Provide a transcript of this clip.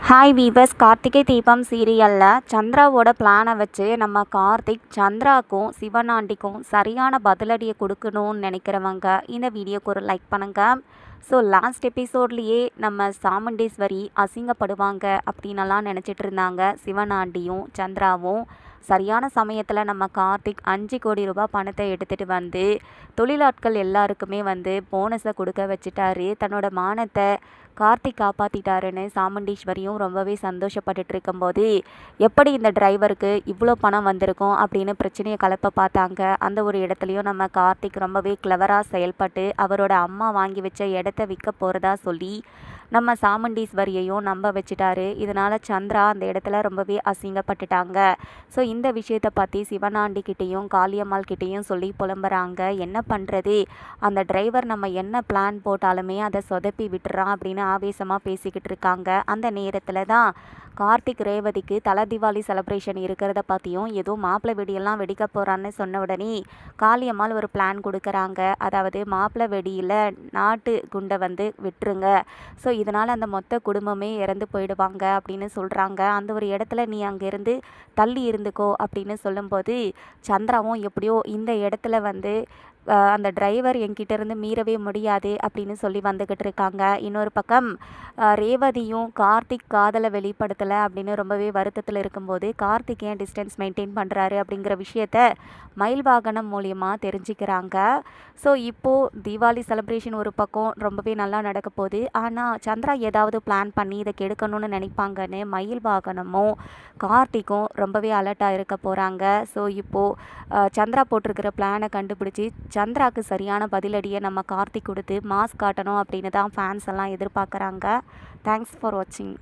Hi viewers, Karthigai Deepam சீரியலில் சந்திராவோட பிளானை வச்சு நம்ம கார்த்திக் சந்திராக்கும் சிவனாண்டிக்கும் சரியான பதிலடியை கொடுக்கணும்னு நினைக்கிறவங்க இந்த வீடியோக்கு ஒரு லைக் பண்ணுங்கள். ஸோ லாஸ்ட் எபிசோட்லேயே நம்ம சாமுண்டீஸ்வரி அசிங்கப்படுவாங்க அப்படின்னலாம் நினச்சிட்டு இருந்தாங்க சிவனாண்டியும் சந்திராவும். சரியான சமயத்தில் நம்ம கார்த்திக் 5 கோடி ரூபாய் பணத்தை எடுத்துகிட்டு வந்து தொழிலாட்கள் எல்லாருக்குமே போனஸை கொடுக்க வச்சுட்டாரு. தன்னோட மானத்தை கார்த்திக் காப்பாற்றிட்டாருன்னு சாமுண்டீஸ்வரியும் ரொம்பவே சந்தோஷப்பட்டுட்டு இருக்கும்போது எப்படி இந்த டிரைவருக்கு இவ்வளோ பணம் வந்திருக்கும் அப்படின்னு பிரச்சனையை கலப்ப பார்த்தாங்க. அந்த ஒரு இடத்துலையும் நம்ம கார்த்திக் ரொம்பவே கிளவராக செயல்பட்டு அவரோட அம்மா வாங்கி வச்ச இடத்த விற்க போகிறதா சொல்லி நம்ம சாமுண்டீஸ்வரியையும் நம்ப வச்சுட்டாரு. இதனால் சந்திரா அந்த இடத்துல ரொம்பவே அசிங்கப்பட்டுட்டாங்க. ஸோ இந்த விஷயத்தை பற்றி சிவனாண்டி கிட்டேயும் காளியம்மாள் கிட்டேயும் சொல்லி புலம்புறாங்க. என்ன பண்ணுறது, அந்த டிரைவர் நம்ம என்ன பிளான் போட்டாலுமே அதை சொதப்பி விட்டுறான் அப்படின்னு ஆவேசமாக பேசிக்கிட்டு இருக்காங்க. அந்த நேரத்தில் தான் கார்த்திக் ரேவதிக்கு தலை தீபாவளி செலிப்ரேஷன் இருக்கிறத பற்றியும் ஏதோ மாப்பிள்ளை வெடியெல்லாம் வெடிக்க போகிறான்னு சொன்ன உடனே காளியம்மாள் ஒரு பிளான் கொடுக்குறாங்க. அதாவது மாப்பிள்ளை வெடியில் நாட்டு குண்டை விட்டுருங்க, ஸோ இதனால் அந்த மொத்த குடும்பமே இறந்து போயிடுவாங்க அப்படின்னு சொல்கிறாங்க. அந்த ஒரு இடத்துல நீ அங்கேருந்து தள்ளி இருந்துக்கோ அப்படின்னு சொல்லும்போது சந்திராவும் எப்படியோ இந்த இடத்துல அந்த டிரைவர் என்கிட்ட இருந்து மீறவே முடியாது அப்படின்னு சொல்லி வந்துக்கிட்டு இருக்காங்க. இன்னொரு பக்கம் ரேவதியும் கார்த்திக் காதலை வெளிப்படுத்தலை அப்படின்னு ரொம்பவே வருத்தத்தில் இருக்கும்போது கார்த்திக் ஏன் டிஸ்டன்ஸ் மெயின்டைன் பண்ணுறாரு அப்படிங்கிற விஷயத்த மயில் வாகனம் மூலியமாக தெரிஞ்சுக்கிறாங்க. ஸோ இப்போது தீபாவளி செலிப்ரேஷன் ஒரு பக்கம் ரொம்பவே நல்லா நடக்க போகுது. ஆனால் சந்திரா ஏதாவது பிளான் பண்ணி இதை கெடுக்கணும்னு நினைப்பாங்கன்னு மயில் வாகனமும் கார்த்திக்கும் ரொம்பவே அலர்ட்டாக இருக்க போகிறாங்க. ஸோ இப்போது சந்திரா போட்டிருக்கிற பிளானை கண்டுபிடிச்சி சந்திராவுக்கு சரியான பதிலடியை நம்ம கார்த்திக் கொடுத்து மாஸ் காட்டணும் அப்படின்னு தான் ஃபேன்ஸ் எல்லாம் எதிர்பார்க்குறாங்க. தேங்க்ஸ் ஃபார் வாட்சிங்.